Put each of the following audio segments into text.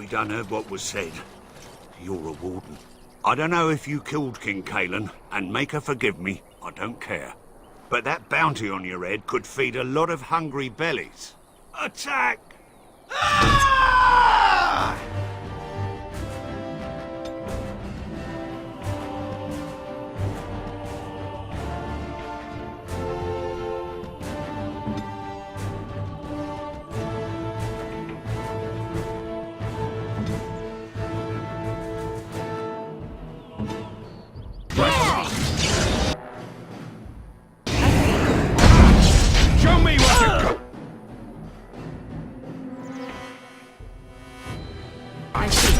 done heard what was said. You're a warden. I don't know if you killed King Kalen, and make her forgive me, I don't care. But that bounty on your head could feed a lot of hungry bellies. Attack! Ah! Show me what you got! I see.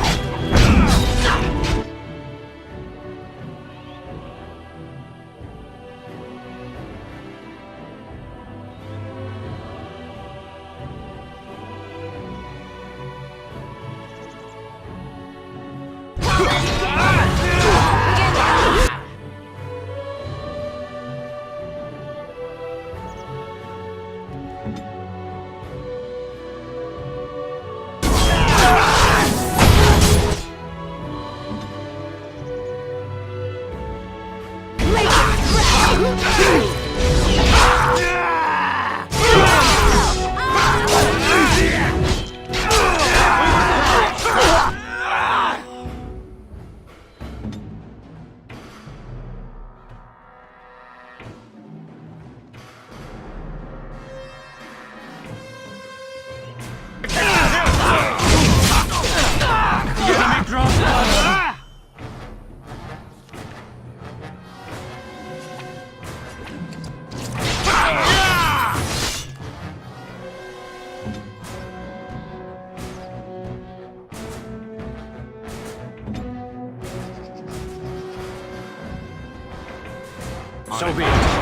So be it.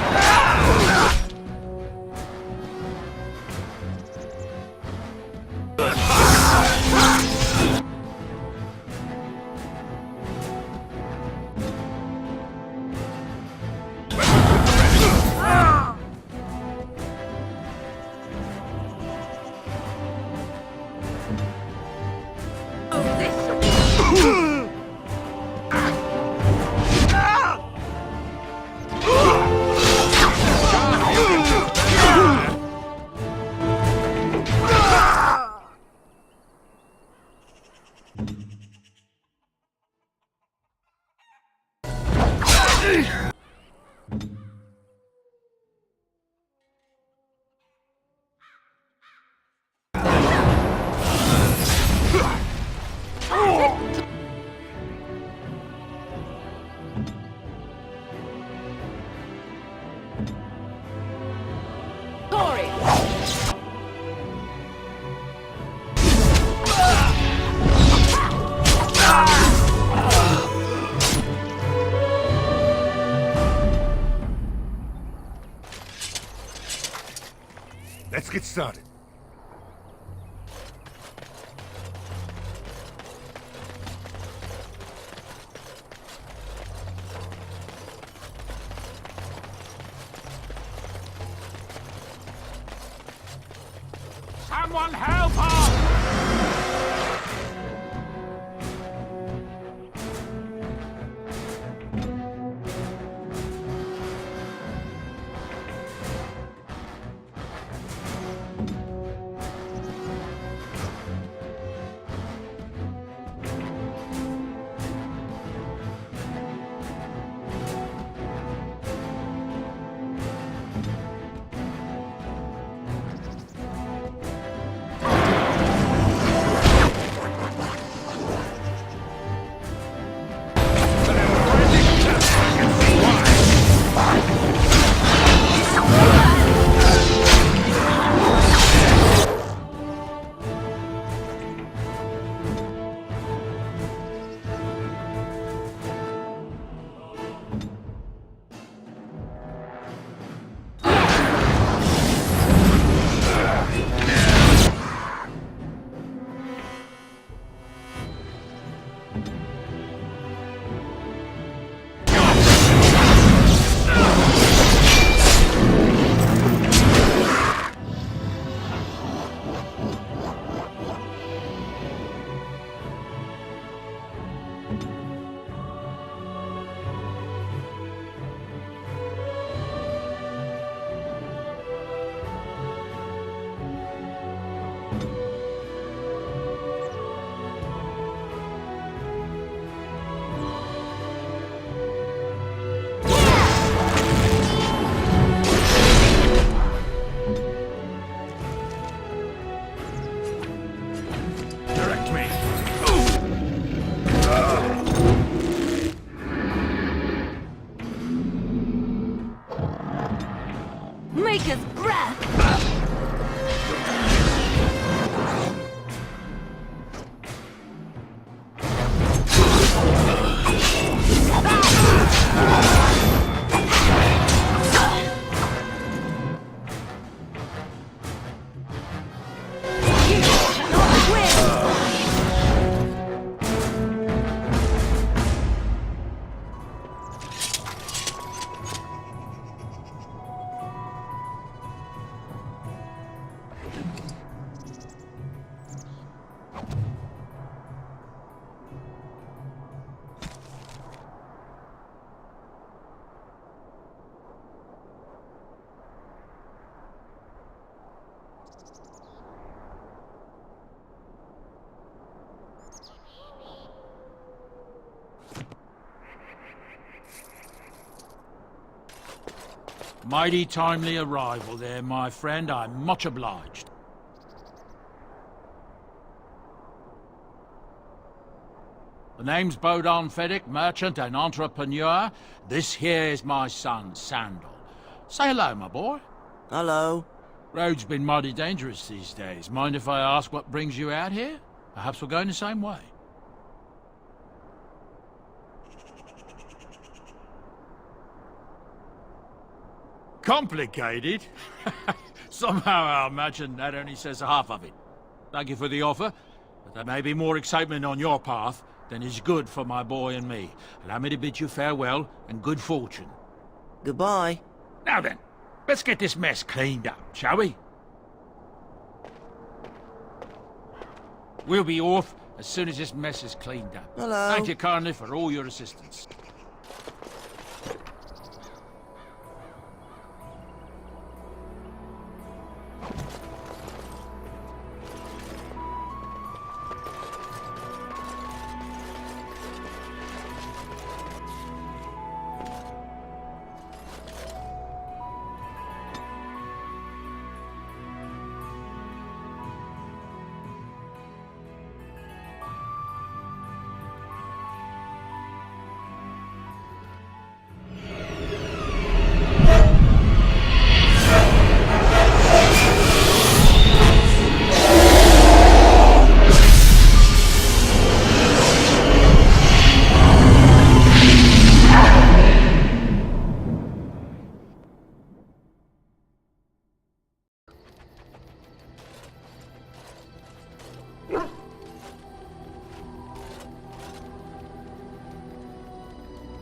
Let's get started. Someone help us! Maker's breath! Mighty timely arrival there, my friend. I'm much obliged. The name's Bodon Feddick, merchant and entrepreneur. This here is my son, Sandal. Say hello, my boy. Hello. Road's been mighty dangerous these days. Mind if I ask what brings you out here? Perhaps we're going the same way. Complicated? Somehow I imagine that only says half of it. Thank you for the offer, but there may be more excitement on your path than is good for my boy and me. Allow me to bid you farewell and good fortune. Goodbye. Now then, let's get this mess cleaned up, shall we? We'll be off as soon as this mess is cleaned up. Hello. Thank you kindly for all your assistance.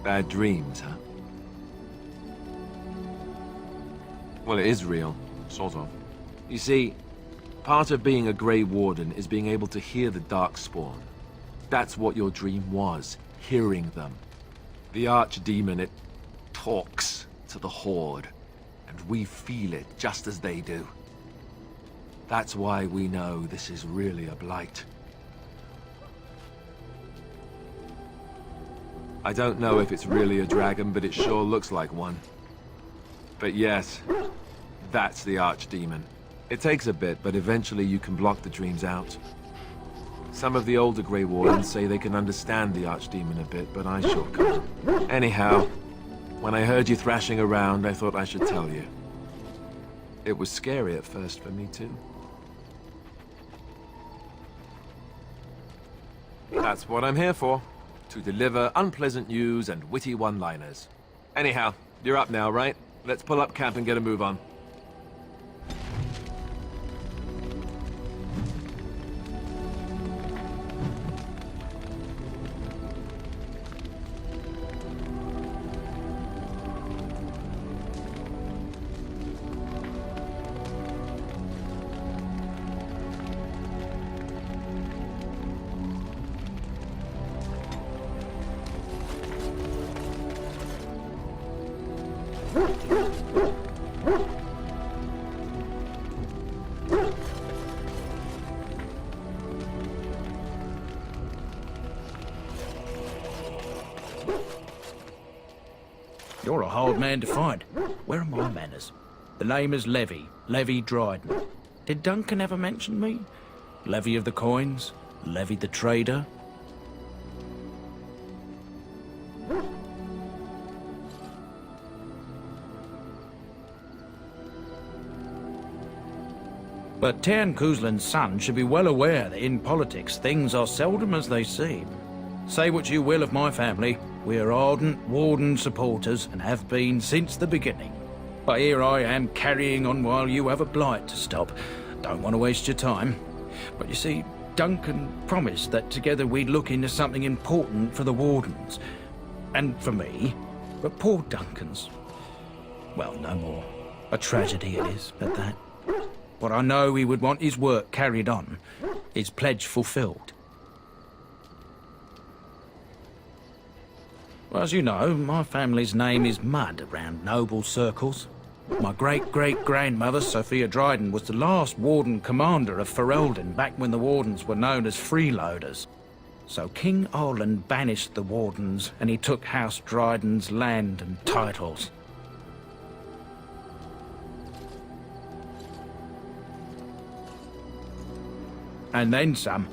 Bad dreams, huh? Well, it is real, sort of. You see, part of being a Grey Warden is being able to hear the Darkspawn. That's what your dream was, hearing them. The Archdemon, it talks to the Horde, and we feel it just as they do. That's why we know this is really a blight. I don't know if it's really a dragon, but it sure looks like one. But yes, that's the Archdemon. It takes a bit, but eventually you can block the dreams out. Some of the older Grey Wardens say they can understand the Archdemon a bit, but I sure can't. Anyhow, when I heard you thrashing around, I thought I should tell you. It was scary at first for me too. That's what I'm here for. To deliver unpleasant news and witty one-liners. Anyhow, you're up now, right? Let's pull up camp and get a move on. You're a hard man to find. Where are my manners? The name is Levy Dryden. Did Duncan ever mention me? Levy of the coins? Levy the trader? But Tian Kuzlan's son should be well aware that in politics things are seldom as they seem. Say what you will of my family, we're ardent Warden supporters and have been since the beginning. But here I am carrying on while you have a blight to stop. Don't want to waste your time. But you see, Duncan promised that together we'd look into something important for the Wardens. And for me. But poor Duncan's... well, no more. A tragedy it is, at that. But I know he would want his work carried on. His pledge fulfilled. Well, as you know, my family's name is mud around noble circles. My great-great-grandmother, Sophia Dryden, was the last Warden commander of Ferelden back when the Wardens were known as freeloaders. So King Arland banished the Wardens, and he took House Dryden's land and titles. And then some.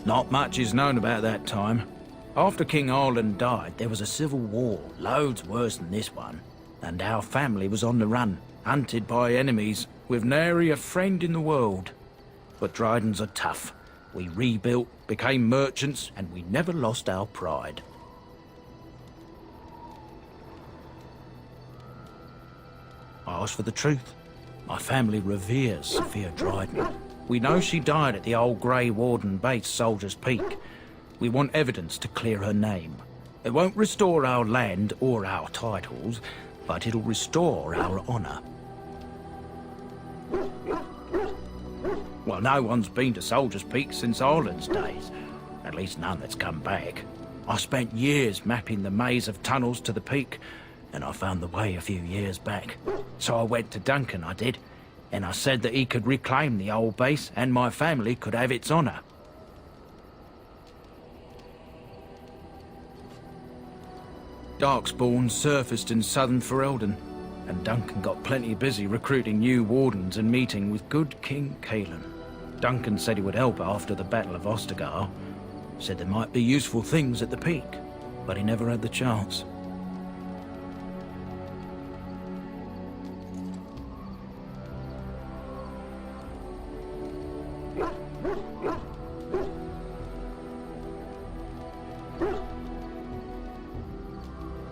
Not much is known about that time. After King Arland died, there was a civil war, loads worse than this one. And our family was on the run, hunted by enemies, with nary a friend in the world. But Drydens are tough. We rebuilt, became merchants, and we never lost our pride. I ask for the truth. My family reveres Sophia Dryden. We know she died at the old Grey Warden base, Soldier's Peak. We want evidence to clear her name. It won't restore our land or our titles, but it'll restore our honour. Well, no one's been to Soldier's Peak since Arland's days. At least none that's come back. I spent years mapping the maze of tunnels to the peak, and I found the way a few years back. So I went to Duncan, I did, and I said that he could reclaim the old base and my family could have its honour. Darkspawn surfaced in southern Ferelden, and Duncan got plenty busy recruiting new Wardens and meeting with good King Cailan. Duncan said he would help after the Battle of Ostagar. Said there might be useful things at the peak, but he never had the chance.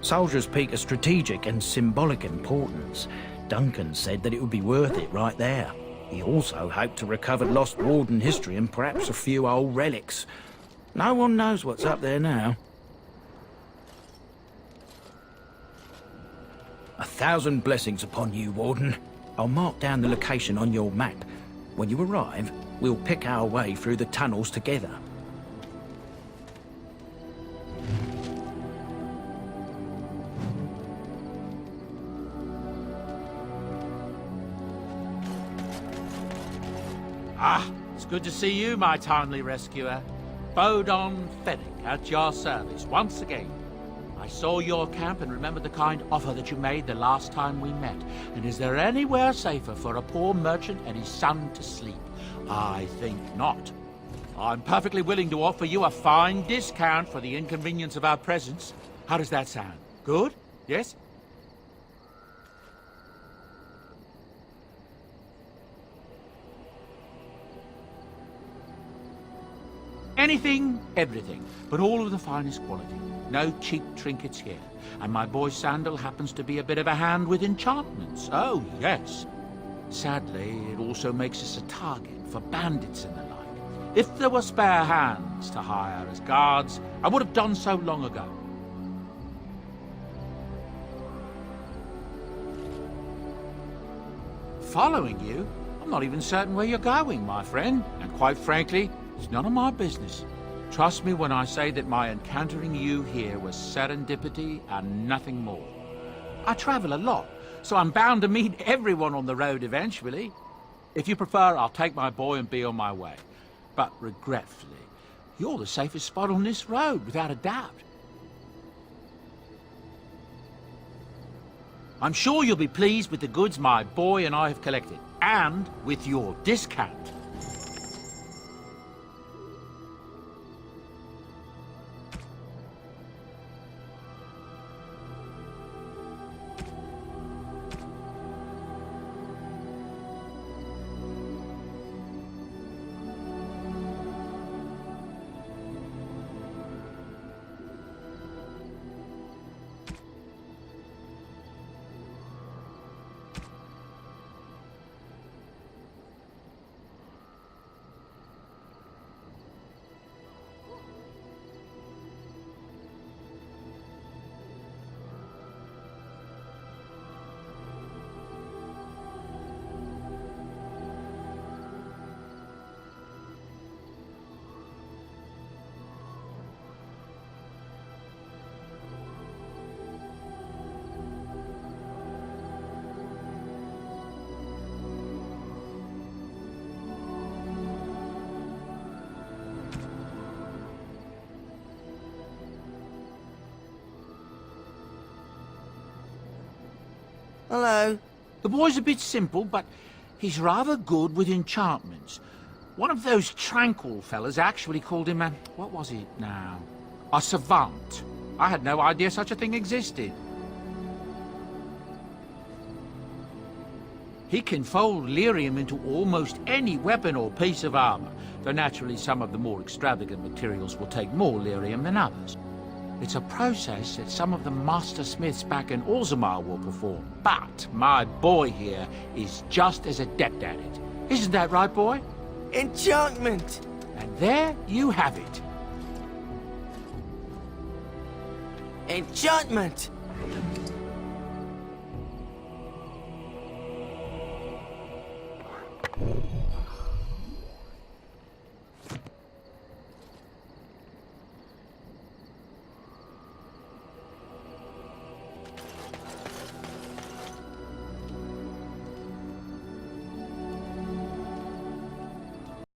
Soldier's Peak is strategic and symbolic importance. Duncan said that it would be worth it right there. He also hoped to recover lost Warden history and perhaps a few old relics. No one knows what's up there now. 1,000 blessings upon you, Warden. I'll mark down the location on your map. When you arrive, we'll pick our way through the tunnels together. Ah, it's good to see you, my timely rescuer. Bodon Fennick, at your service, once again. I saw your camp and remembered the kind offer that you made the last time we met. And is there anywhere safer for a poor merchant and his son to sleep? I think not. I'm perfectly willing to offer you a fine discount for the inconvenience of our presence. How does that sound? Good? Yes? Anything, everything, but all of the finest quality. No cheap trinkets here. And my boy Sandal happens to be a bit of a hand with enchantments. Oh, yes. Sadly, it also makes us a target for bandits and the like. If there were spare hands to hire as guards, I would have done so long ago. Following you? I'm not even certain where you're going, my friend. And quite frankly, it's none of my business. Trust me when I say that my encountering you here was serendipity and nothing more. I travel a lot, so I'm bound to meet everyone on the road eventually. If you prefer, I'll take my boy and be on my way. But regretfully, you're the safest spot on this road, without a doubt. I'm sure you'll be pleased with the goods my boy and I have collected, and with your discount. Hello. The boy's a bit simple, but he's rather good with enchantments. One of those tranquil fellas actually called him a... what was it now? A savant. I had no idea such a thing existed. He can fold lyrium into almost any weapon or piece of armor, though naturally some of the more extravagant materials will take more lyrium than others. It's a process that some of the master smiths back in Orzammar will perform, but my boy here is just as adept at it. Isn't that right, boy? Enchantment! And there you have it. Enchantment!